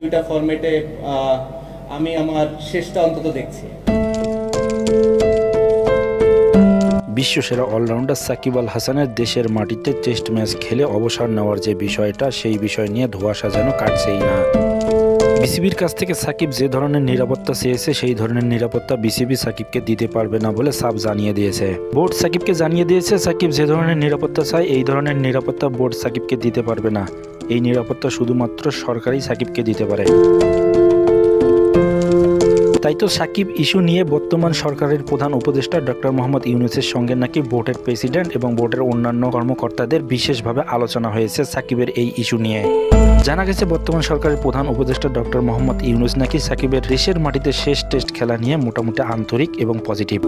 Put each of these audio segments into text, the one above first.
দুইটা ফরম্যাটে আমি আমার শেষটা অন্তত দেখছি। বিশ্বসেরা অলরাউন্ডার সাকিব আল হাসানের দেশের মাটিতে টেস্ট ম্যাচ খেলে অবসর নেওয়ার যে বিষয়টা, সেই বিষয় নিয়ে ধোঁয়াশা যেন কাটছেই না। বিসিবির কাছ থেকে সাকিব যে ধরনের নিরাপত্তা চেয়েছে সেই ধরনের নিরাপত্তা বিসিবি সাকিবকে দিতে পারবে না বলে সাফ জানিয়ে দিয়েছে। বোর্ড সাকিবকে জানিয়ে দিয়েছে সাকিব যে ধরনের নিরাপত্তা চায় এই ধরনের নিরাপত্তা বোর্ড সাকিবকে দিতে পারবে না। এই নিরাপত্তা শুধুমাত্র সরকারই সাকিবকে দিতে পারে। তাই তো সাকিব ইস্যু নিয়ে বর্তমান সরকারের প্রধান উপদেষ্টা ডক্টর মোহাম্মদ ইউনূসের সঙ্গে নাকি বোর্ডের প্রেসিডেন্ট এবং বোর্ডের অন্যান্য কর্মকর্তাদের বিশেষভাবে আলোচনা হয়েছে সাকিবের এই ইস্যু নিয়ে। জানা গেছে বর্তমান সরকারের প্রধান উপদেষ্টা ডক্টর মোহাম্মদ ইউনূস নাকি সাকিবের দেশের মাটিতে শেষ টেস্ট খেলা নিয়ে মোটামুটি আন্তরিক এবং পজিটিভ।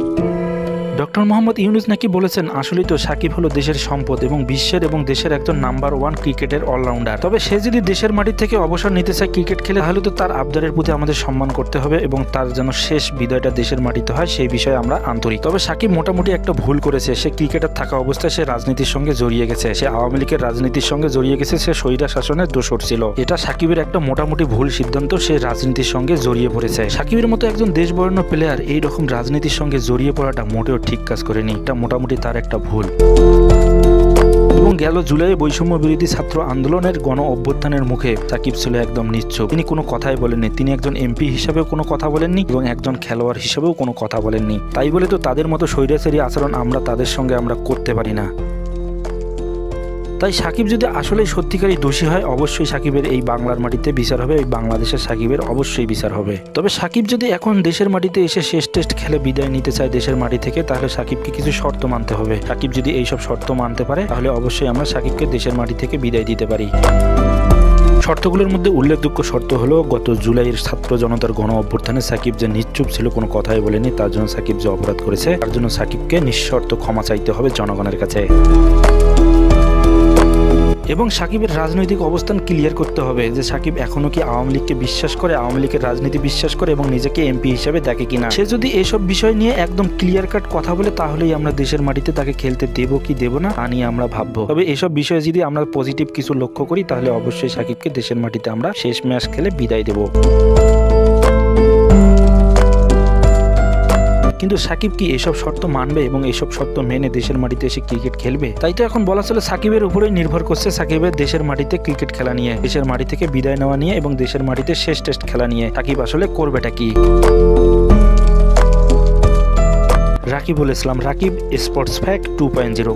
ডক্টর মোহাম্মদ ইউনূস নাকি বলেছেন, আসলেই তো সাকিব হলো দেশের সম্পদ এবং বিশ্বের এবং দেশের একজন নাম্বার 1 ক্রিকেটের অলরাউন্ডার। তবে সে যদি দেশের মাটি থেকে অবসর নিতে চায় ক্রিকেট খেলে, তাহলে তো তার আবদারের প্রতি আমাদের সম্মান করতে হবে এবং তার যেন শেষ বিদায়টা দেশের মাটিতে হয় সেই বিষয়ে আমরা আন্তরিক। তবে সাকিব মোটামুটি একটা ভুল করেছে। সে ক্রিকেটার থাকা অবস্থায় সে রাজনীতির সঙ্গে জড়িয়ে গেছে, সে আওয়ামী লীগের রাজনীতির সঙ্গে জড়িয়ে গেছে, সে স্বৈরা শাসনের দোষর ছিল। এটা সাকিবের একটা মোটামুটি ভুল সিদ্ধান্ত। সে রাজনীতির সঙ্গে জড়িয়ে পড়েছে। সাকিবের মতো একজন দেশবরেণ্য প্লেয়ার এইরকম রাজনীতির সঙ্গে জড়িয়ে পড়াটা মোটেও ঠিক কাজ করেনি। এটা মোটামুটি তার একটা ভুল। এবং গেল জুলাইয়ে বৈষম্য বিরোধী ছাত্র আন্দোলনের গণ অভ্যুত্থানের মুখে সাকিব ছিল একদম নিশ্চুপ। তিনি কোনো কথাই বলেননি। তিনি একজন এমপি হিসাবেও কোনো কথা বলেননি এবং একজন খেলোয়াড় হিসাবেও কোনো কথা বলেননি। তাই বলে তো তাদের মতো স্বৈরাচারী আচরণ আমরা তাদের সঙ্গে আমরা করতে পারি না। তাই সাকিব যদি আসলেই সত্যিকারই দোষী হয়, অবশ্যই সাকিবের এই বাংলার মাটিতে বিচার হবে, এই বাংলাদেশের সাকিবের অবশ্যই বিচার হবে। তবে সাকিব যদি এখন দেশের মাটিতে এসে শেষ টেস্ট খেলে বিদায় নিতে চায় দেশের মাটি থেকে, তাহলে সাকিবকে কিছু শর্ত মানতে হবে। সাকিব যদি এইসব শর্ত মানতে পারে, তাহলে অবশ্যই আমরা সাকিবকে দেশের মাটি থেকে বিদায় দিতে পারি। শর্তগুলোর মধ্যে উল্লেখযোগ্য শর্ত হলো, গত জুলাইয়ের ছাত্র জনতার গণ অভ্যুত্থানে সাকিব যে নিশ্চুপ ছিল, কোনো কথাই বলেনি, তার জন্য সাকিব যে অপরাধ করেছে, তার জন্য সাকিবকে নিঃশর্ত ক্ষমা চাইতে হবে জনগণের কাছে। এবং সাকিবের রাজনৈতিক অবস্থান ক্লিয়ার করতে হবে যে সাকিব এখনো কি আওয়ামী লীগকে বিশ্বাস করে, আওয়ামী লীগের রাজনীতি বিশ্বাস করে এবং নিজেকে এমপি হিসেবে দেখে কিনা। সে যদি এইসব বিষয় নিয়ে একদম ক্লিয়ার কাট কথা বলে, তাহলেই আমরা দেশের মাটিতে তাকে খেলতে দেব কি দেব না তা নিয়ে আমরা ভাববো। তবে এইসব বিষয়ে যদি আমরা পজিটিভ কিছু লক্ষ্য করি, তাহলে অবশ্যই সাকিবকে দেশের মাটিতে আমরা শেষ ম্যাচ খেলে বিদায় দেব। কিন্তু সাকিব কি এসব শর্ত মানবে এবং এইসব শর্ত মেনে দেশের মাটিতে এসে ক্রিকেট খেলবে? তাই তো এখন বলা চলে সাকিবের উপরেই নির্ভর করছে সাকিবের দেশের মাটিতে ক্রিকেট খেলা নিয়ে, দেশের মাটি থেকে বিদায় নেওয়া নিয়ে এবং দেশের মাটিতে শেষ টেস্ট খেলা নিয়ে সাকিব আসলে করবেটা কি। রাকিবুল ইসলাম, রাকিব, স্পোর্টস ফ্যাক্ট 2.0।